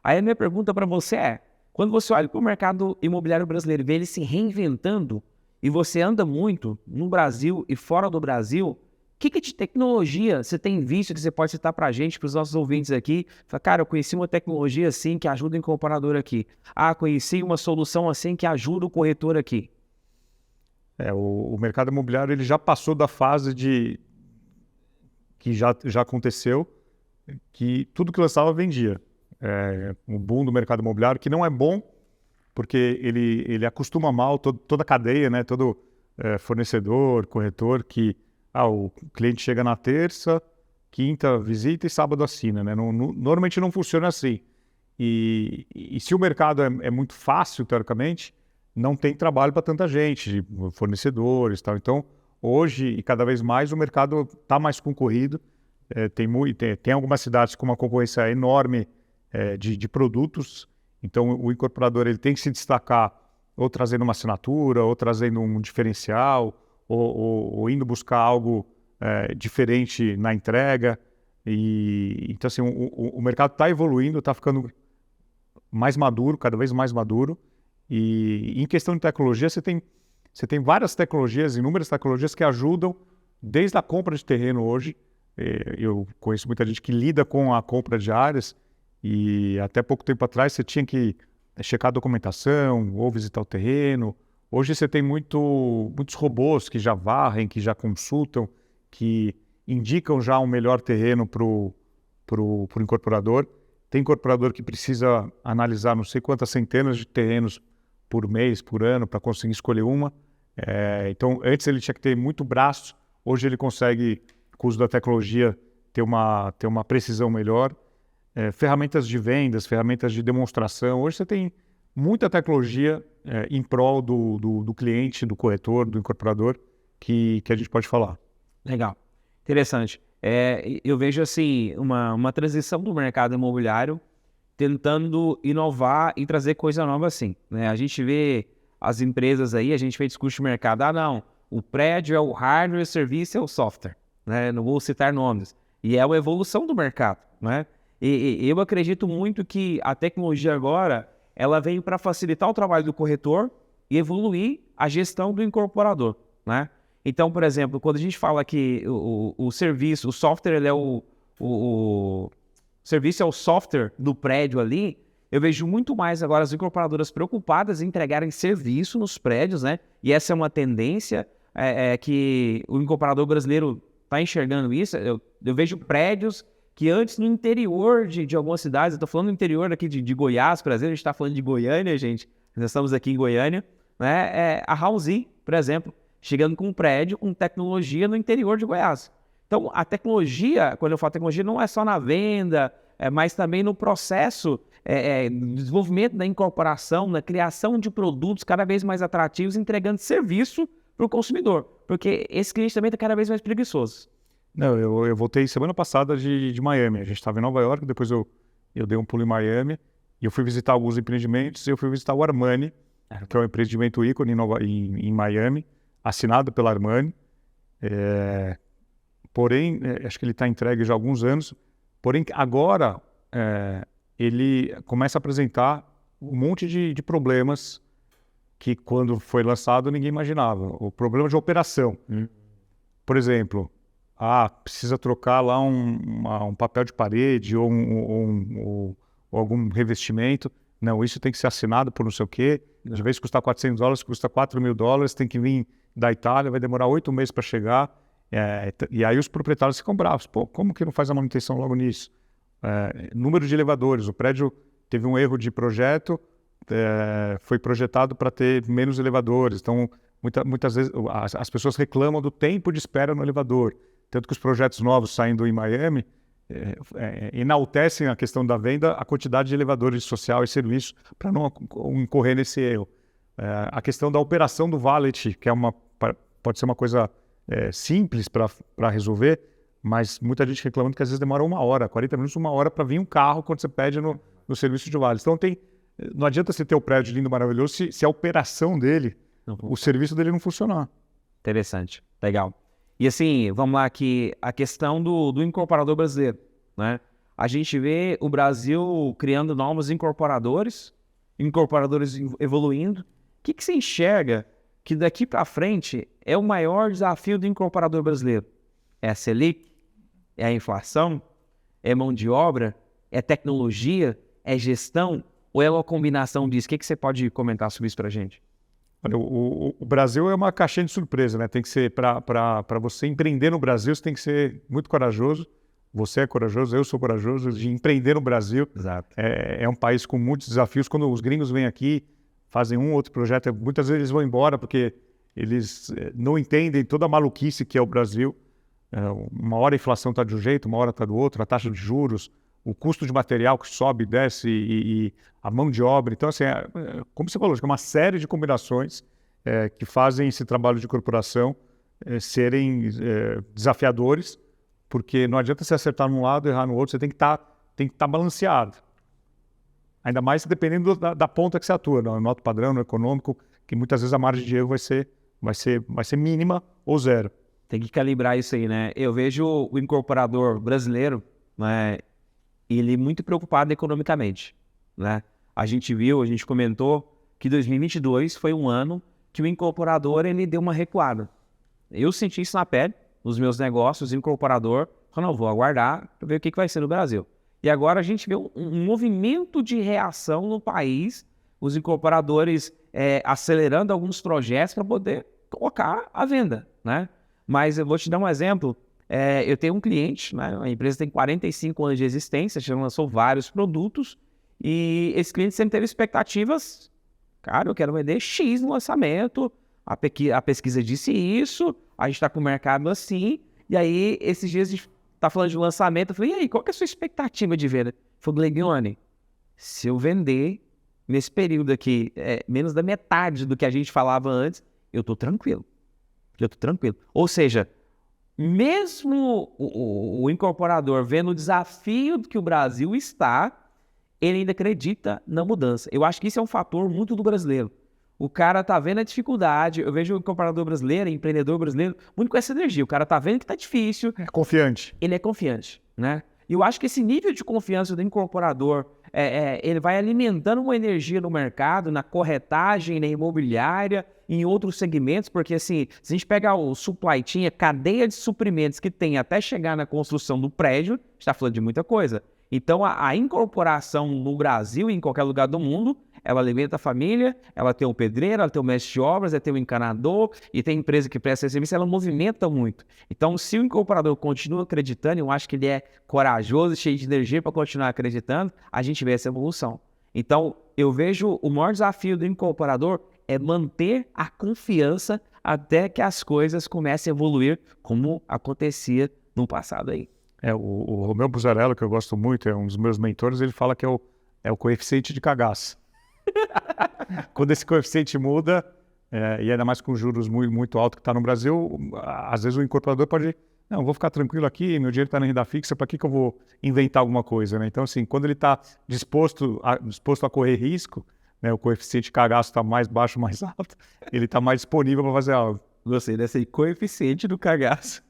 Speaker 1: Aí a minha pergunta para você é, quando você olha para o mercado imobiliário brasileiro e vê ele se reinventando, e você anda muito no Brasil e fora do Brasil, o que de tecnologia você tem visto que você pode citar para a gente, para os nossos ouvintes aqui? Fala, cara, eu conheci uma tecnologia assim que ajuda o incorporador aqui. Ah, conheci uma solução assim que ajuda o corretor aqui.
Speaker 2: O mercado imobiliário ele já passou da fase que já aconteceu, que tudo que lançava vendia. O boom do mercado imobiliário, que não é bom, porque ele acostuma mal toda a cadeia, né? Todo fornecedor, corretor, que o cliente chega na terça, quinta visita e sábado assina, né? Normalmente não funciona assim. E se o mercado é muito fácil, teoricamente, não tem trabalho para tanta gente, fornecedores e tal. Então, hoje e cada vez mais, o mercado está mais concorrido. Tem algumas cidades com uma concorrência enorme de produtos. Então, o incorporador ele tem que se destacar ou trazendo uma assinatura, ou trazendo um diferencial, ou indo buscar algo diferente na entrega. Então, assim, o mercado está evoluindo, está ficando mais maduro, cada vez mais maduro. E em questão de tecnologia, você tem várias tecnologias, inúmeras tecnologias que ajudam desde a compra de terreno hoje. Eu conheço muita gente que lida com a compra de áreas e até pouco tempo atrás você tinha que checar a documentação ou visitar o terreno. Hoje você tem muitos robôs que já varrem, que já consultam, que indicam já um melhor terreno para o incorporador. Tem incorporador que precisa analisar não sei quantas centenas de terrenos por mês, por ano, para conseguir escolher uma. Então, antes ele tinha que ter muito braço, hoje ele consegue, com o uso da tecnologia, ter uma precisão melhor. Ferramentas de vendas, ferramentas de demonstração. Hoje você tem muita tecnologia em prol do cliente, do corretor, do incorporador, que a gente pode falar.
Speaker 1: Legal, interessante. Eu vejo assim uma transição do mercado imobiliário tentando inovar e trazer coisa nova assim, né? A gente vê as empresas aí, a gente fez discurso de mercado, não, o prédio é o hardware, o serviço é o software, né? Não vou citar nomes. E é uma evolução do mercado, né? E eu acredito muito que a tecnologia agora, ela veio para facilitar o trabalho do corretor e evoluir a gestão do incorporador, né? Então, por exemplo, quando a gente fala que o serviço, o software, ele é o serviço é o software do prédio ali, eu vejo muito mais agora as incorporadoras preocupadas em entregarem serviço nos prédios, né? E essa é uma tendência que o incorporador brasileiro está enxergando isso. Eu vejo prédios que antes no interior de algumas cidades, eu estou falando do interior aqui de Goiás, por exemplo, a gente está falando de Goiânia, gente, nós estamos aqui em Goiânia, né? A Housing, por exemplo, chegando com um prédio com tecnologia no interior de Goiás. Então, a tecnologia, quando eu falo tecnologia, não é só na venda, mas também no processo de desenvolvimento da incorporação, na criação de produtos cada vez mais atrativos, entregando serviço para o consumidor, porque esse cliente também está cada vez mais preguiçoso.
Speaker 2: Não, eu voltei semana passada de Miami. A gente estava em Nova York, depois eu dei um pulo em Miami e eu fui visitar alguns empreendimentos. Eu fui visitar o Armani, que é um empreendimento ícone em Miami, assinado pela Armani. Porém, acho que ele está entregue já há alguns anos. Porém, agora ele começa a apresentar um monte de problemas que quando foi lançado ninguém imaginava. O problema de operação. Por exemplo, precisa trocar lá um papel de parede ou algum revestimento. Não, isso tem que ser assinado por não sei o quê. Às vezes custa $400, custa $4.000, tem que vir da Itália, vai demorar 8 meses para chegar. E aí os proprietários ficam bravos. Pô, como que não faz a manutenção logo nisso? Número de elevadores. O prédio teve um erro de projeto, foi projetado para ter menos elevadores. Então, muitas vezes as pessoas reclamam do tempo de espera no elevador. Tanto que os projetos novos saindo em Miami enaltecem a questão da venda, a quantidade de elevadores social e serviço para não incorrer nesse erro. A questão da operação do valet, que pode ser uma coisa simples para resolver, mas muita gente reclamando que às vezes demora 1 hora, 40 minutos, 1 hora para vir um carro quando você pede no serviço de valet. Então não adianta você ter o prédio lindo, maravilhoso, se a operação dele, o serviço dele não funcionar.
Speaker 1: Interessante, legal. E assim, vamos lá aqui, a questão do incorporador brasileiro, né? A gente vê o Brasil criando novos incorporadores evoluindo. O que você enxerga que daqui para frente é o maior desafio do incorporador brasileiro? É a Selic? É a inflação? É mão de obra? É tecnologia? É gestão? Ou é uma combinação disso? O que você pode comentar sobre isso para a gente?
Speaker 2: Olha, o Brasil é uma caixinha de surpresa, né? Tem que ser, para você empreender no Brasil, você tem que ser muito corajoso. Você é corajoso, eu sou corajoso de empreender no Brasil.
Speaker 1: Exato.
Speaker 2: É um país com muitos desafios. Quando os gringos vêm aqui, fazem um ou outro projeto, muitas vezes eles vão embora porque eles não entendem toda a maluquice que é o Brasil. Uma hora a inflação está de um jeito, uma hora está do outro, a taxa de juros, o custo de material que sobe, desce e a mão de obra. Então, assim, como você falou, é uma série de combinações que fazem esse trabalho de corporação serem desafiadores, porque não adianta você acertar num lado e errar no outro, você tem que estar balanceado. Ainda mais dependendo da ponta que você atua, no alto padrão, no econômico, que muitas vezes a margem de erro vai ser mínima ou zero.
Speaker 1: Tem que calibrar isso aí, né? Eu vejo o incorporador brasileiro, né, ele muito preocupado economicamente, né? A gente comentou que 2022 foi um ano que o incorporador ele deu uma recuada. Eu senti isso na pele, nos meus negócios, o incorporador falou, não, vou aguardar para ver o que vai ser no Brasil. E agora a gente vê um movimento de reação no país, os incorporadores acelerando alguns projetos para poder colocar à venda, né? Mas eu vou te dar um exemplo. Eu tenho um cliente, né? A empresa tem 45 anos de existência, já lançou vários produtos e esse cliente sempre teve expectativas. Cara, eu quero vender X no lançamento, a pesquisa disse isso, a gente está com o mercado assim, e aí esses dias a gente está falando de lançamento, eu falei, e aí, qual que é a sua expectativa de venda? Ele falou, Leguione, se eu vender nesse período aqui menos da metade do que a gente falava antes, eu estou tranquilo. Ou seja, mesmo o incorporador vendo o desafio que o Brasil está, ele ainda acredita na mudança. Eu acho que isso é um fator muito do brasileiro. O cara tá vendo a dificuldade, eu vejo o incorporador brasileiro, empreendedor brasileiro, muito com essa energia. O cara tá vendo que tá difícil.
Speaker 2: É confiante.
Speaker 1: Ele é confiante, né? E eu acho que esse nível de confiança do incorporador, ele vai alimentando uma energia no mercado, na corretagem, na imobiliária, em outros segmentos, porque assim, se a gente pegar o supply chain, a cadeia de suprimentos que tem até chegar na construção do prédio, está falando de muita coisa. Então, a incorporação no Brasil e em qualquer lugar do mundo, ela alimenta a família, ela tem o pedreiro, ela tem o mestre de obras, ela tem o encanador e tem empresa que presta serviço, ela movimenta muito. Então, se o incorporador continua acreditando, eu acho que ele é corajoso, cheio de energia para continuar acreditando, a gente vê essa evolução. Então, eu vejo o maior desafio do incorporador é manter a confiança até que as coisas comecem a evoluir como acontecia no passado aí.
Speaker 2: O Romeu Buzarello, que eu gosto muito, é um dos meus mentores, ele fala que é o coeficiente de cagaço. Quando esse coeficiente muda, e ainda mais com juros muito, muito altos que está no Brasil, às vezes o incorporador pode, não, vou ficar tranquilo aqui, meu dinheiro está na renda fixa, para que eu vou inventar alguma coisa, né? Então, assim, quando ele está disposto a correr risco, né, o coeficiente de cagaço está mais baixo, mais alto, ele está mais disponível para fazer algo.
Speaker 1: Gostei desse coeficiente do cagaço.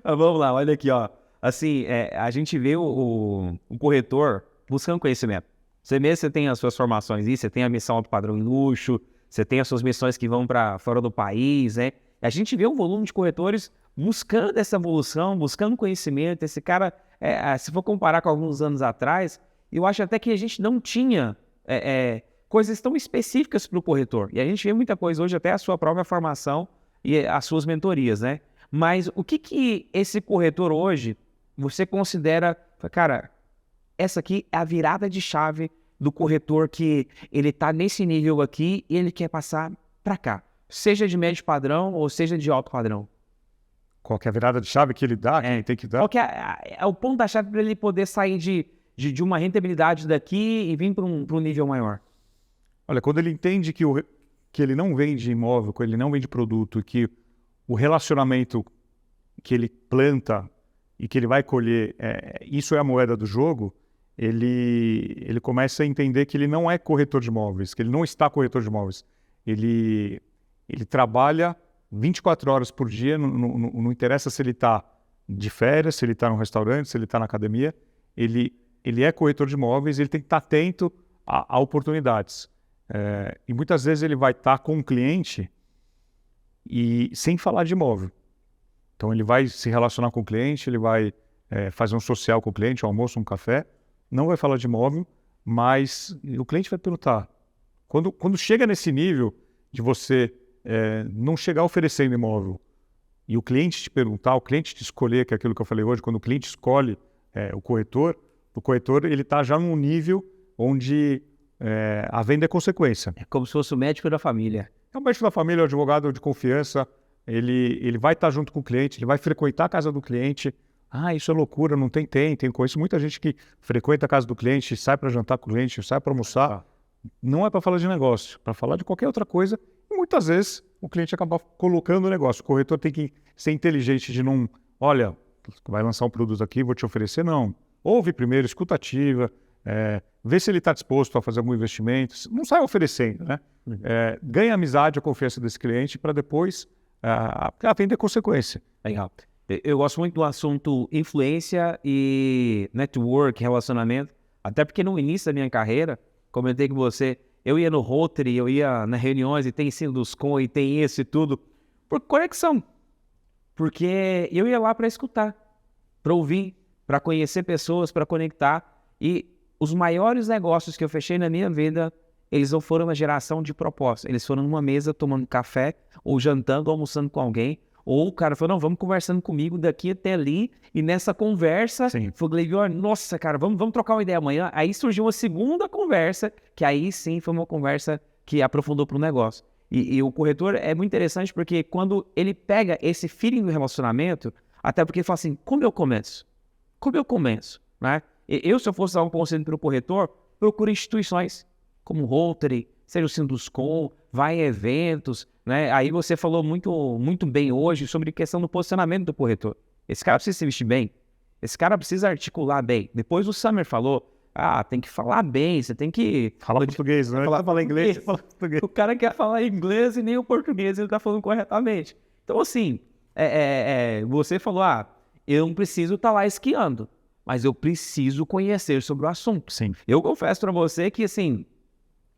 Speaker 1: Vamos lá, olha aqui, ó. Assim, a gente vê o corretor buscando conhecimento. Você tem as suas formações aí, você tem a missão alto padrão em luxo, você tem as suas missões que vão para fora do país, né? A gente vê um volume de corretores buscando essa evolução, buscando conhecimento. Esse cara, se for comparar com alguns anos atrás, eu acho até que a gente não tinha coisas tão específicas para o corretor. E a gente vê muita coisa hoje, até a sua própria formação e as suas mentorias, né? Mas o que esse corretor hoje, você considera, cara, essa aqui é a virada de chave do corretor que ele está nesse nível aqui e ele quer passar para cá, seja de médio padrão ou seja de alto padrão?
Speaker 2: Qual que é a virada de chave que ele dá, que ele tem que dar?
Speaker 1: Qual que é o ponto da chave para ele poder sair de uma rentabilidade daqui e vir para um nível maior?
Speaker 2: Olha, quando ele entende que ele não vende imóvel, que ele não vende produto, que o relacionamento que ele planta e que ele vai colher, isso é a moeda do jogo, ele começa a entender que ele não é corretor de imóveis, que ele não está corretor de imóveis. Ele trabalha 24 horas por dia, não interessa se ele está de férias, se ele está no restaurante, se ele está na academia, ele é corretor de imóveis, ele tem que estar atento a oportunidades. E muitas vezes ele vai estar com um cliente e sem falar de imóvel. Então ele vai se relacionar com o cliente, ele vai fazer um social com o cliente, um almoço, um café, não vai falar de imóvel, mas o cliente vai perguntar. Quando chega nesse nível de você não chegar oferecendo imóvel e o cliente te perguntar, o cliente te escolher, que é aquilo que eu falei hoje, quando o cliente escolhe o corretor ele está já num nível onde a venda é consequência.
Speaker 1: É como se fosse o médico da família.
Speaker 2: É o médico da família, o advogado de confiança, ele vai estar junto com o cliente, ele vai frequentar a casa do cliente. Isso é loucura, não tem. Conheço muita gente que frequenta a casa do cliente, sai para jantar com o cliente, sai para almoçar. Não é para falar de negócio, para falar de qualquer outra coisa. E muitas vezes o cliente acaba colocando o negócio. O corretor tem que ser inteligente de não, olha, vai lançar um produto aqui, vou te oferecer, não. Ouve primeiro, escutativa, vê se ele está disposto a fazer algum investimento. Não sai oferecendo, né? Ganha a amizade, a confiança desse cliente para depois a venda é consequência.
Speaker 1: Legal. Eu gosto muito do assunto influência e network, relacionamento, até porque no início da minha carreira, comentei com você, eu ia no Rotary, eu ia nas reuniões e tem Sinduscon e tem isso e tudo, por conexão. Porque eu ia lá para escutar, para ouvir, para conhecer pessoas, para conectar. E os maiores negócios que eu fechei na minha vida, eles não foram uma geração de proposta. Eles foram numa mesa tomando café, ou jantando, ou almoçando com alguém. Ou o cara falou, não, vamos conversando comigo daqui até ali. E nessa conversa, falei, nossa, cara, vamos trocar uma ideia amanhã. Aí surgiu uma segunda conversa, que aí sim foi uma conversa que aprofundou para o negócio. E o corretor é muito interessante porque quando ele pega esse feeling do relacionamento, até porque ele fala assim, como eu começo? Como eu começo? Né? Se eu fosse dar um conselho para o corretor, procure instituições como o Rotary, seja o Sinduscon, vai em eventos, né? Aí você falou muito bem hoje sobre a questão do posicionamento do corretor. Esse cara precisa se vestir bem, esse cara precisa articular bem. Depois o Summer falou, tem que falar bem, você tem que...
Speaker 2: Falar português, não é falar inglês. Português.
Speaker 1: O cara quer falar inglês e nem o português ele está falando corretamente. Então assim, você falou, eu não preciso estar lá esquiando, mas eu preciso conhecer sobre o assunto.
Speaker 2: Sim.
Speaker 1: Eu confesso para você que assim,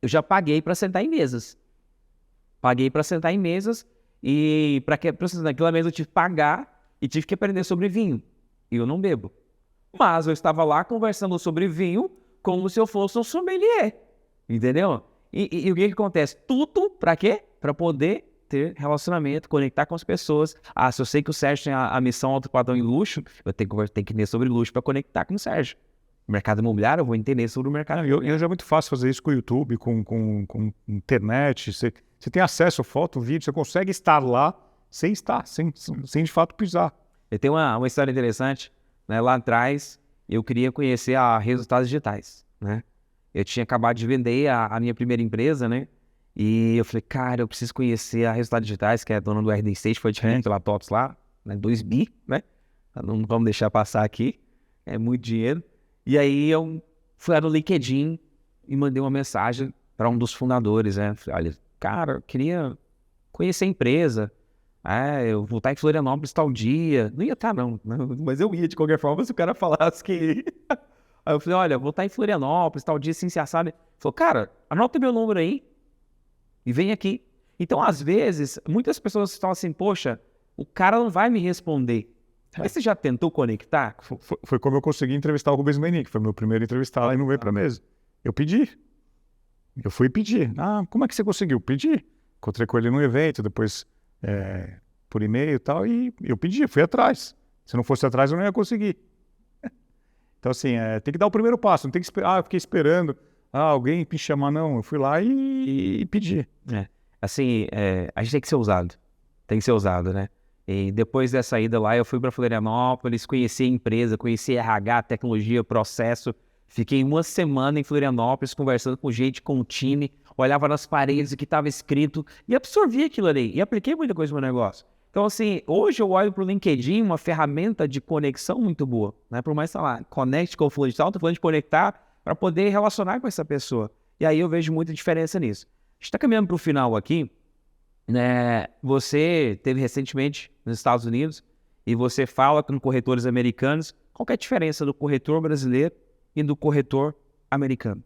Speaker 1: eu já paguei para sentar em mesas. E para sentar naquela mesa eu tive que pagar e tive que aprender sobre vinho. E eu não bebo. Mas eu estava lá conversando sobre vinho como se eu fosse um sommelier. Entendeu? E o que acontece? Tudo para quê? Para poder ter relacionamento, conectar com as pessoas. Se eu sei que o Sérgio tem a missão alto padrão em luxo, eu tenho que entender sobre luxo para conectar com o Sérgio. Mercado imobiliário, eu vou entender sobre o mercado imobiliário.
Speaker 2: E hoje é muito fácil fazer isso com o YouTube, com internet. Você tem acesso a foto, vídeo, você consegue estar lá sem de fato pisar.
Speaker 1: Eu tenho uma história interessante, né? Lá atrás, eu queria conhecer a Resultados Digitais, né? Eu tinha acabado de vender a minha primeira empresa, né? E eu falei, cara, eu preciso conhecer a Resultados Digitais, que é a dona do RD State, foi diferente pela TOTS lá, né? 2 bi, né? Não vamos deixar passar aqui, é muito dinheiro. E aí eu fui lá no LinkedIn e mandei uma mensagem para um dos fundadores, né? Falei, olha, cara, eu queria conhecer a empresa. Eu vou estar em Florianópolis tal dia. Não ia estar, não, mas eu ia de qualquer forma se o cara falasse que... Aí eu falei, olha, vou estar em Florianópolis tal dia, assim, se assado. Ele falou, cara, anota meu número aí e vem aqui. Então, às vezes, muitas pessoas falam assim, poxa, o cara não vai me responder. Mas você já tentou conectar?
Speaker 2: Foi como eu consegui entrevistar o Rubens Menin, que foi meu primeiro entrevistado, e não veio para a mesa. Eu pedi. Eu fui pedir. Como é que você conseguiu? Pedi. Encontrei com ele num evento, depois por e-mail e tal, e eu pedi, fui atrás. Se não fosse atrás, eu não ia conseguir. Então, assim, tem que dar o primeiro passo, não tem que esperar, eu fiquei esperando, alguém me chamar, não. Eu fui lá e pedi.
Speaker 1: Assim, a gente tem que ser ousado. Tem que ser ousado, né? E depois dessa ida lá, eu fui para Florianópolis, conheci a empresa, conheci RH, tecnologia, processo. Fiquei uma semana em Florianópolis conversando com gente, com o time, olhava nas paredes o que estava escrito e absorvi aquilo ali. E apliquei muita coisa no meu negócio. Então, assim, hoje eu olho para o LinkedIn, uma ferramenta de conexão muito boa. Né? Por mais, sei lá, conecte com o fulano de tal, estou falando de conectar para poder relacionar com essa pessoa. E aí eu vejo muita diferença nisso. A gente está caminhando para o final aqui. né, você teve recentemente nos Estados Unidos e você fala com corretores americanos. Qual que é a diferença do corretor brasileiro e do corretor americano?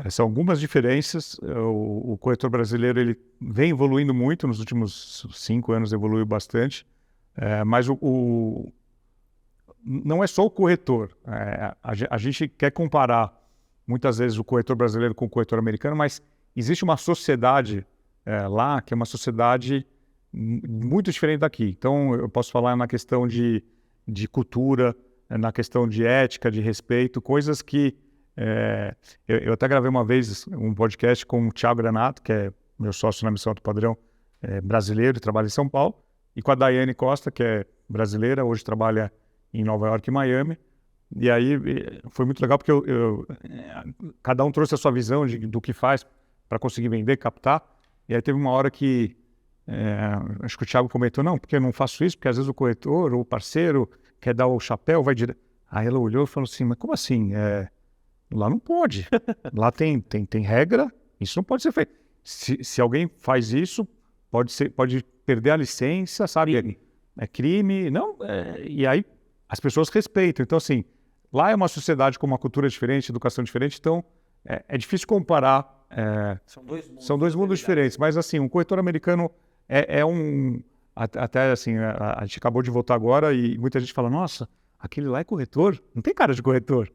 Speaker 2: São algumas diferenças. O corretor brasileiro ele vem evoluindo muito, nos últimos 5 anos evoluiu bastante, mas não é só o corretor. A gente quer comparar muitas vezes o corretor brasileiro com o corretor americano, mas existe uma sociedade lá que é uma sociedade muito diferente daqui. Então, eu posso falar na questão de cultura, na questão de ética, de respeito, coisas que... eu até gravei uma vez um podcast com o Thiago Granato, que é meu sócio na Missão Alto Padrão, brasileiro, trabalha em São Paulo, e com a Daiane Costa, que é brasileira, hoje trabalha em Nova York e Miami. E aí foi muito legal porque cada um trouxe a sua visão do que faz para conseguir vender, captar. E aí teve uma hora que acho que o Thiago comentou, não, porque eu não faço isso, porque às vezes o corretor ou o parceiro quer dar o chapéu, vai direto. Aí ela olhou e falou assim, mas como assim? Lá não pode. Lá tem regra, isso não pode ser feito. Se alguém faz isso, pode perder a licença, sabe?
Speaker 1: Crime.
Speaker 2: É crime. Não, e aí as pessoas respeitam. Então, assim, lá é uma sociedade com uma cultura diferente, educação diferente, então é difícil comparar. São dois mundos diferentes. Mas, assim, um corretor americano até, assim, a gente acabou de voltar agora e muita gente fala, nossa, aquele lá é corretor? Não tem cara de corretor.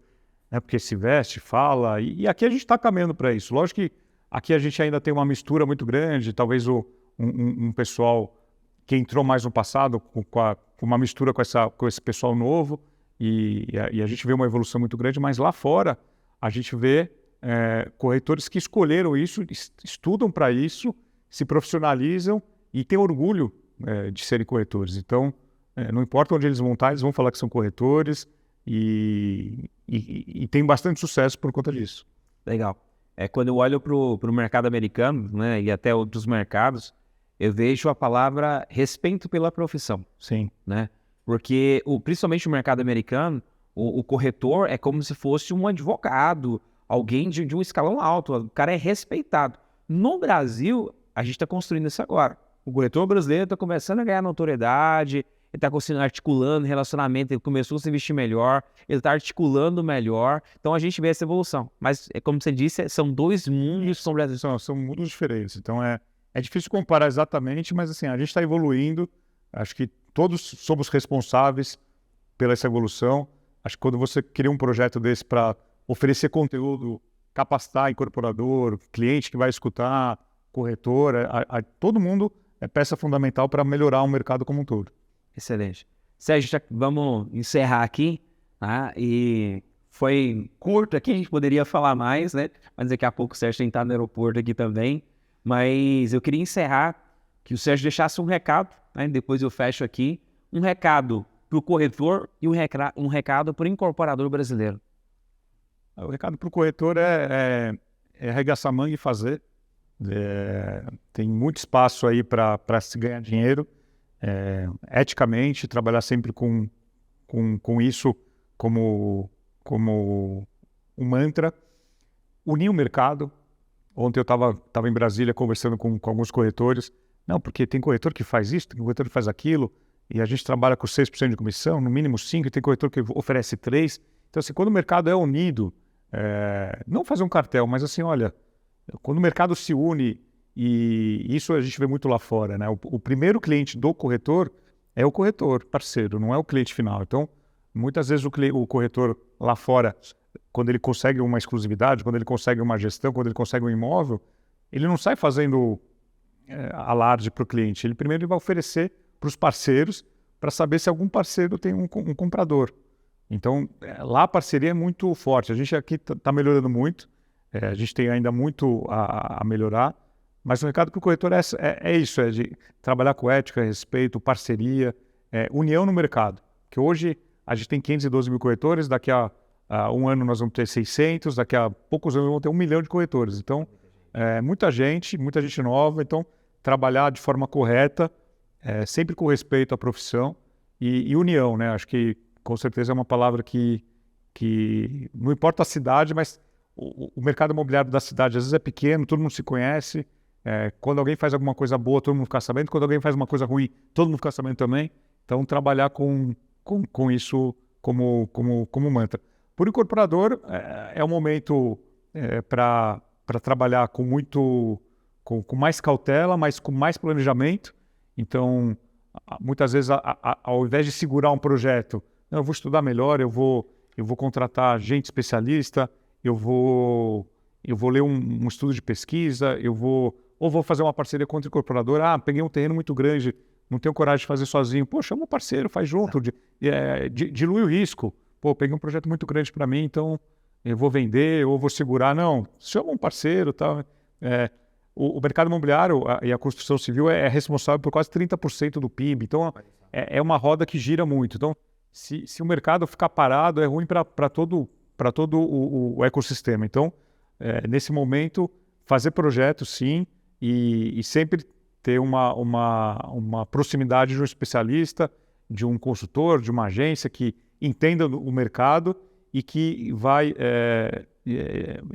Speaker 2: Porque se veste, fala, e aqui a gente está caminhando para isso. Lógico que aqui a gente ainda tem uma mistura muito grande, talvez um pessoal que entrou mais no passado, com uma mistura com esse pessoal novo, e a gente vê uma evolução muito grande, mas lá fora a gente vê corretores que escolheram isso, estudam para isso, se profissionalizam e têm orgulho de serem corretores. Então, não importa onde eles vão estar, eles vão falar que são corretores, e tem bastante sucesso por conta disso.
Speaker 1: Legal. Quando eu olho para o mercado americano, né, e até outros mercados, eu vejo a palavra respeito pela profissão.
Speaker 2: Sim.
Speaker 1: Né? Porque, principalmente no mercado americano, o corretor é como se fosse um advogado, alguém de um escalão alto, o cara é respeitado. No Brasil, a gente está construindo isso agora. O corretor brasileiro está começando a ganhar notoriedade, ele está articulando relacionamento, ele começou a se vestir melhor, ele está articulando melhor, então a gente vê essa evolução. Mas, como você disse, são dois mundos,
Speaker 2: são mundos diferentes, então é difícil comparar exatamente, mas assim, a gente está evoluindo, acho que todos somos responsáveis pela essa evolução. Acho que quando você cria um projeto desse para oferecer conteúdo, capacitar incorporador, cliente que vai escutar, corretor, todo mundo é peça fundamental para melhorar o mercado como um todo.
Speaker 1: Excelente. Sérgio, vamos encerrar aqui, tá? E foi curto aqui, a gente poderia falar mais, né? Mas daqui a pouco o Sérgio tem que estar no aeroporto aqui também. Mas eu queria encerrar que o Sérgio deixasse um recado, né? Depois eu fecho aqui. Um recado para o corretor e um recado para o incorporador brasileiro.
Speaker 2: O recado para o corretor é arregaçar a manga e fazer. Tem muito espaço aí para se ganhar dinheiro. Eticamente, trabalhar sempre com isso como um mantra. Unir o mercado. Ontem eu estava em Brasília conversando com alguns corretores. Não, porque tem corretor que faz isso, tem corretor que faz aquilo, e a gente trabalha com 6% de comissão, no mínimo 5%, e tem corretor que oferece 3%. Então, assim, quando o mercado é unido, não fazer um cartel, mas assim, olha, quando o mercado se une, e isso a gente vê muito lá fora, né? O primeiro cliente do corretor é o corretor parceiro, não é o cliente final. Então, muitas vezes o corretor lá fora, quando ele consegue uma exclusividade, quando ele consegue uma gestão, quando ele consegue um imóvel, ele não sai fazendo alarde para o cliente. Ele primeiro vai oferecer para os parceiros para saber se algum parceiro tem um comprador. Então, lá a parceria é muito forte. A gente aqui está melhorando muito, a gente tem ainda muito a melhorar, mas o recado para o corretor é isso, é de trabalhar com ética, respeito, parceria, união no mercado. Que hoje a gente tem 512 mil corretores, daqui a um ano nós vamos ter 600, daqui a poucos anos vamos ter 1 milhão de corretores. Então, muita gente nova, então trabalhar de forma correta, sempre com respeito à profissão e união, né? Acho que com certeza é uma palavra que não importa a cidade, mas o mercado imobiliário da cidade às vezes é pequeno, todo mundo se conhece, Quando alguém faz alguma coisa boa, todo mundo fica sabendo. Quando alguém faz uma coisa ruim, todo mundo fica sabendo também. Então, trabalhar com isso como mantra. Por incorporador, é um momento para trabalhar com mais cautela, mas com mais planejamento. Então, muitas vezes, ao invés de segurar um projeto, eu vou estudar melhor, eu vou contratar gente especialista, eu vou ler um estudo de pesquisa, ou vou fazer uma parceria com outro incorporador. Peguei um terreno muito grande, não tenho coragem de fazer sozinho. Pô, chama um parceiro, faz junto, dilui o risco. Pô, peguei um projeto muito grande para mim, então eu vou vender ou vou segurar. Não, chama um parceiro, tal. O mercado imobiliário e a construção civil é responsável por quase 30% do PIB. Então, é uma roda que gira muito. Então, se o mercado ficar parado, é ruim para todo o ecossistema. Então, nesse momento, fazer projetos, sim, e sempre ter uma proximidade de um especialista, de um consultor, de uma agência que entenda o mercado e que vai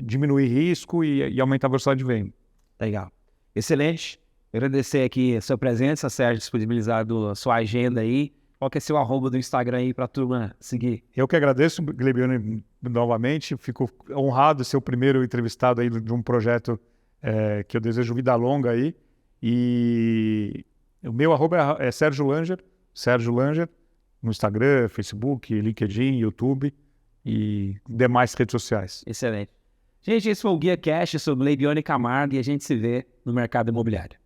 Speaker 2: diminuir risco e aumentar a velocidade de venda.
Speaker 1: Legal. Excelente. Agradecer aqui a sua presença, Sérgio, disponibilizado a sua agenda aí. Qual que é seu arroba do Instagram aí para a turma seguir?
Speaker 2: Eu que agradeço, Glebione, novamente. Fico honrado de ser o primeiro entrevistado aí de um projeto que eu desejo vida longa aí. E o meu arroba é Sérgio Langer, no Instagram, Facebook, LinkedIn, YouTube e demais redes sociais.
Speaker 1: Excelente. Gente, esse foi o Guia Cash sobre Glebione Camargo e a gente se vê no mercado imobiliário.